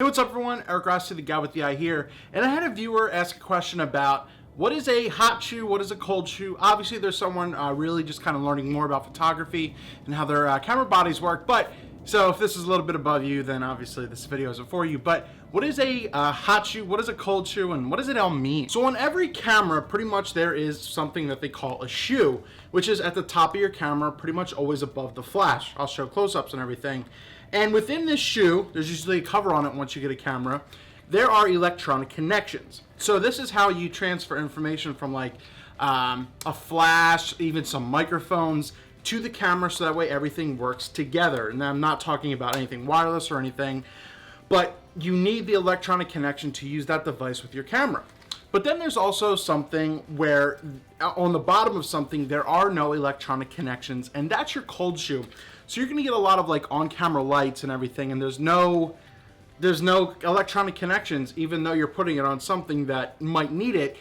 Hey, what's up everyone? Eric Rossi, the guy with the eye here, and I had a viewer ask a question about what is a hot shoe, what is a cold shoe. Obviously there's someone really just kind of learning more about photography and how their camera bodies work, but so if this is a little bit above you, then obviously this video isn't for you. But what is a hot shoe, what is a cold shoe, and what does it all mean? So on every camera, pretty much there is something that they call a shoe, which is at the top of your camera, pretty much always above the flash. I'll show close-ups and everything. And within this shoe, there's usually a cover on it once you get a camera. There are electronic connections. So this is how you transfer information from like a flash, even some microphones, to the camera, so that way everything works together. And I'm not talking about anything wireless or anything, but you need the electronic connection to use that device with your camera. But then there's also something where on the bottom of something there are no electronic connections, and that's your cold shoe. So you're gonna get a lot of like on-camera lights and everything, and there's no electronic connections, even though you're putting it on something that might need it.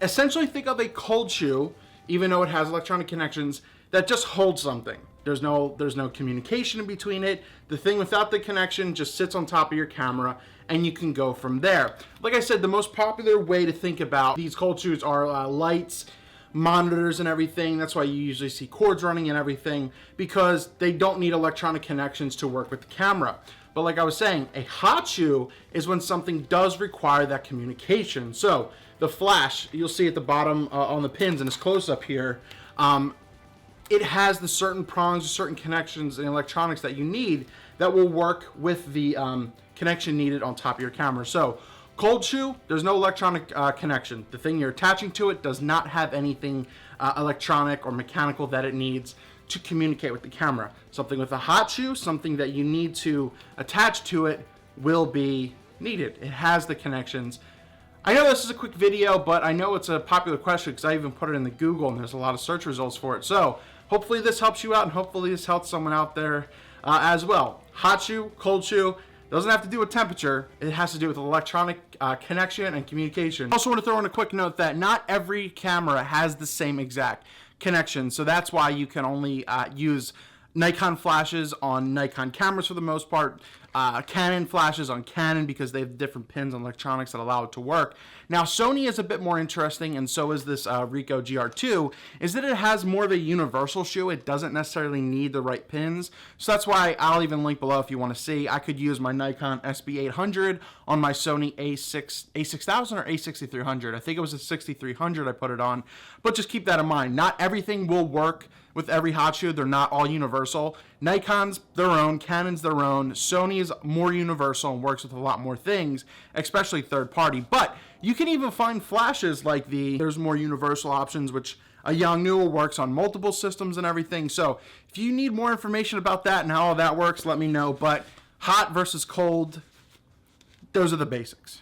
Essentially think of a cold shoe, even though it has electronic connections, that just holds something. There's no communication in between it. The thing without the connection just sits on top of your camera, and you can go from there. Like I said, the most popular way to think about these cold shoes are lights, monitors, and everything. That's why you usually see cords running and everything, because they don't need electronic connections to work with the camera. But like I was saying, a hot shoe is when something does require that communication. So the flash, you'll see at the bottom on the pins in this close-up here, it has the certain prongs, certain connections and electronics that you need that will work with the connection needed on top of your camera. So cold shoe, there's no electronic connection. The thing you're attaching to it does not have anything electronic or mechanical that it needs to communicate with the camera. Something with a hot shoe, something that you need to attach to it, will be needed. It has the connections. I know this is a quick video, but I know it's a popular question because I even put it in the Google and there's a lot of search results for it. So hopefully this helps you out, and hopefully this helps someone out there as well. Hot shoe, cold shoe, doesn't have to do with temperature. It has to do with electronic connection and communication. I also want to throw in a quick note that not every camera has the same exact connection. So that's why you can only use Nikon flashes on Nikon cameras for the most part, Canon flashes on Canon, because they have different pins and electronics that allow it to work. Now Sony is a bit more interesting, and so is this Ricoh GR2, is that it has more of a universal shoe. It doesn't necessarily need the right pins, so that's why I'll even link below if you want to see. I could use my Nikon SB800 on my Sony A6000 or A6300. I think it was a 6300 I put it on, but just keep that in mind. Not everything will work with every hot shoe. They're not all universal. Nikon's their own, Canon's their own, Sony is more universal and works with a lot more things, especially third party. But you can even find flashes like there's more universal options, which a Yongnuo works on multiple systems and everything. So if you need more information about that and how all that works, let me know. But hot versus cold, those are the basics.